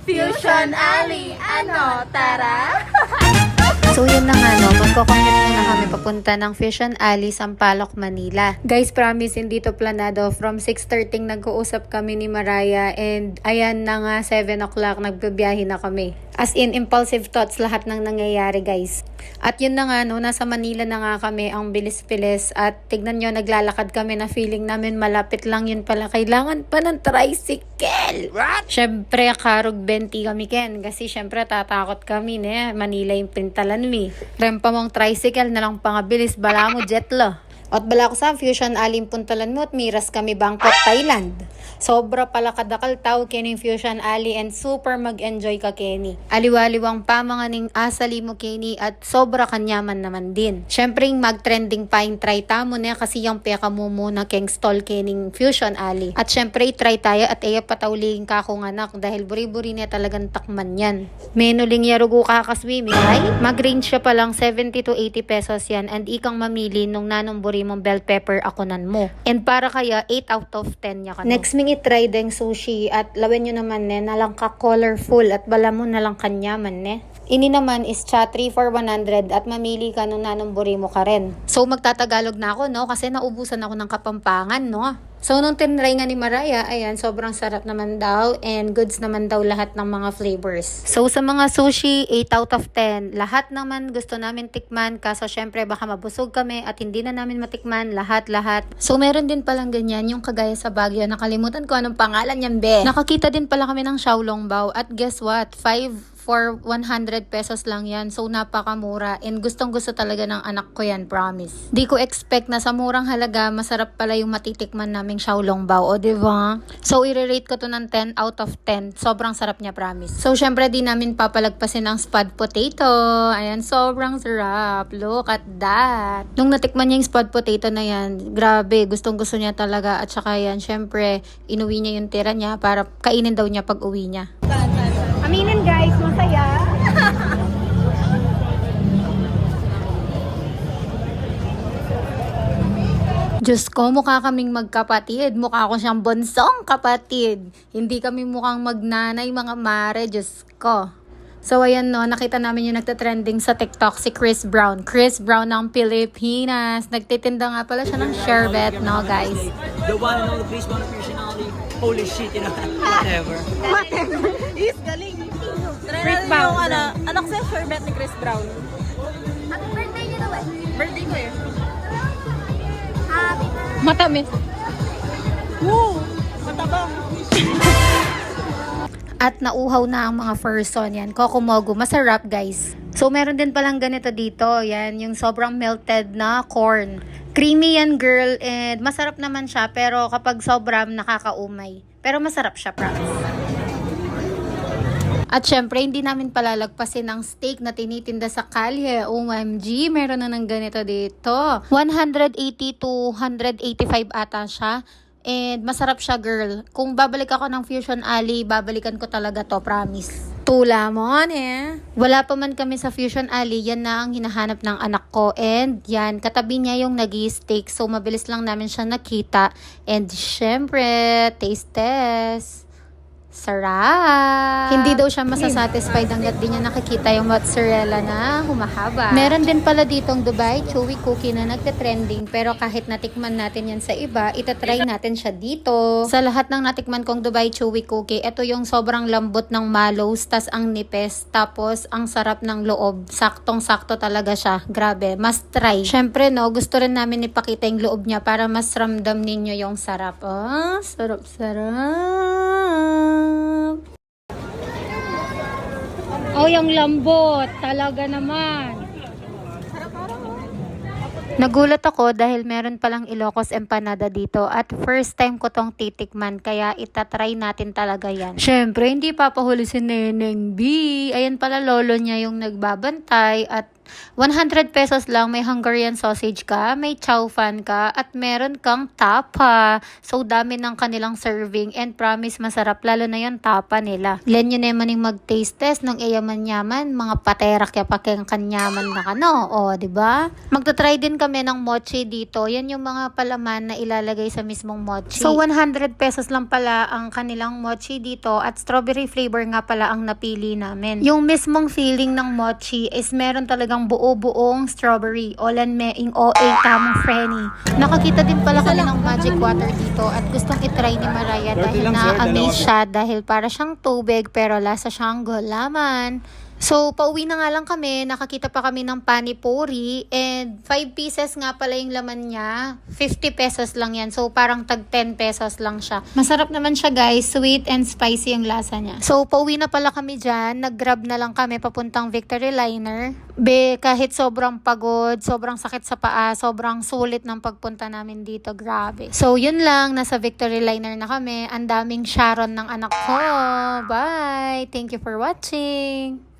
Fusion Alley! Ano, tara? So yun na nga no, magko-commute muna kami papunta ng Fusion Alley, Sampaloc, Manila. Guys, promise, hindi to planado. From 6:30 nag-uusap kami ni Mariah and ayan na nga 7 o'clock nagbibiyahe na kami. As in, impulsive thoughts lahat ng nangyayari guys. At yun na nga no, nasa Manila na nga kami, ang bilis-bilis. At tignan nyo, naglalakad kami na feeling namin malapit lang, yun pala. Kailangan pa ng tricycle. What? Syempre, karog 20 kami Ken. Kasi syempre tatakot kami na Manila yung pintalan mi. Rempa mong tricycle na lang pangabilis, bala mo jetlo. At bala ko sa Fusion Alley puntalan mo at miras kami Bangkok, Thailand. Sobra pala kadakal tao kining Fusion Alley and super mag-enjoy ka Kenny. Aliwaliwang pa mga ning asali mo Kenny at sobra kanyaman naman din. Syempre mag-trending pa yung try tamo na kasi yung peka mo muna keng stall kening Fusion Alley. At syempre try tayo at iya patauling ka kong anak dahil buri-buri niya talagang takman yan. Menuling yarugo ka kaswimming ay mag-range siya palang 70 to 80 pesos yan and ikang mamili nung nanong buri mong bell pepper akunan mo. And para kaya 8 out of 10 niya ka. Next ming itry deng sushi at lawen nyo naman ne nalang ka colorful at bala mo nalang kanyaman ne. Ini naman is cha 3 for 100 at mamili ka nung nanong buri mo ka rin. So magtatagalog na ako no kasi naubusan ako ng Kapampangan no. So, nung tinry nga ni Mariah, ayan, sobrang sarap naman daw and goods naman daw lahat ng mga flavors. So, sa mga sushi, 8 out of 10. Lahat naman gusto namin tikman kaso syempre baka mabusog kami at hindi na namin matikman lahat-lahat. So, meron din palang ganyan yung kagaya sa Baguio. Nakalimutan ko anong pangalan niyan, be. Nakakita din pala kami ng Xiaolongbao at guess what? 5 for 100 pesos lang yan. So, napakamura. And gustong-gusto talaga ng anak ko yan, promise. Di ko expect na sa murang halaga, masarap pala yung matitikman naming Xiaolongbao. O, diba? So, i-rate ko to ng 10 out of 10. Sobrang sarap niya, promise. So, syempre, di namin papalagpasin ang spud potato. Ayan, sobrang sarap. Look at that. Nung natikman niya yung spud potato na yan, grabe, gustong-gusto niya talaga. At saka yan, syempre, inuwi niya yung tira niya para kainin daw niya pag uwi niya. Aminin guys, masaya. Diyos ko, mukha kaming magkapatid. Mukha ko siyang bonsong kapatid. Hindi kami mukhang magnanay, mga mare. Diyos ko. So, ayan no, nakita namin yung nagtatrending sa TikTok si Chris Brown. Chris Brown ng Pilipinas. Nagtitinda nga pala siya ng sherbet, no guys? The one and only Chris Brown of Fusion Alley. Holy shit, you know, whatever. Whatever. Is galing. Chris Brown. Yung anak sa sherbet ni Chris Brown. Happy birthday niyo naman. Birthday ko eh. Happy Matamis. Woo! Matabang. At nauhaw na ang mga person yan. Kokomogo. Masarap guys. So meron din palang ganito dito. Yan yung sobrang melted na corn. Creamy yan girl and masarap naman siya pero kapag sobrang nakakaumay. Pero masarap siya promise. At syempre, hindi namin palalagpasin ang steak na tinitinda sa kalye. OMG, meron na ng ganito dito. 180 to 185 ata siya. And masarap siya, girl. Kung babalik ako ng Fusion Alley, babalikan ko talaga to, promise. Tula mo, eh. Wala pa man kami sa Fusion Alley, yan na ang hinahanap ng anak ko. And yan, katabi niya yung nag-i-steak. So, mabilis lang namin siya nakita. And syempre, taste test. Sarap! Hindi daw siya masasatisfied hanggat di niya nakikita yung mozzarella na humahaba. Meron din pala ditong Dubai Chewy Cookie na nagte-trending pero kahit natikman natin yan sa iba, itatry natin siya dito. Sa lahat ng natikman kong Dubai Chewy Cookie, ito yung sobrang lambot ng mallows, tas ang nipes, tapos ang sarap ng loob. Saktong-sakto talaga siya. Grabe, must try. Syempre no, gusto rin namin ipakita yung loob niya para mas ramdam ninyo yung sarap. Oh, sarap-sarap. Oh, yung lambot. Talaga naman. Nagulat ako dahil meron palang Ilocos empanada dito at first time ko tong titikman kaya itatry natin talaga yan. Syempre, hindi papahuli si Neneng B. Ayan pala lolo niya yung nagbabantay at 100 pesos lang, may Hungarian sausage ka, may chow fan ka, at meron kang tapa. So, dami ng kanilang serving and promise masarap, lalo na yung tapa nila. Len yun naman yung mag-taste test ng yaman-yaman, mga paterak ya pakeng kanyaman na kano. O, diba? Magta-try din kami ng mochi dito. Yan yung mga palaman na ilalagay sa mismong mochi. So, 100 pesos lang pala ang kanilang mochi dito at strawberry flavor nga pala ang napili namin. Yung mismong feeling ng mochi is meron talagang buo-buong strawberry. Olan me ing OA tamang frenny. Nakakita din pala kami ng magic water dito at gustong itry ni Mariah dahil na-amaze siya dahil para siyang tubig pero lasa siyang gulaman. So, pauwi na nga lang kami, nakakita pa kami ng panipuri and 5 pieces nga pala yung laman niya. 50 pesos lang yan. So, parang tag 10 pesos lang siya. Masarap naman siya guys, sweet and spicy yung lasa niya. So, pauwi na pala kami dyan. Nag-grab na lang kami papuntang Victory Liner. Kahit sobrang pagod, sobrang sakit sa paa, sobrang sulit ng pagpunta namin dito. Grabe. So, yun lang. Nasa Victory Liner na kami. Ang daming Sharon ng anak ko. Bye! Thank you for watching!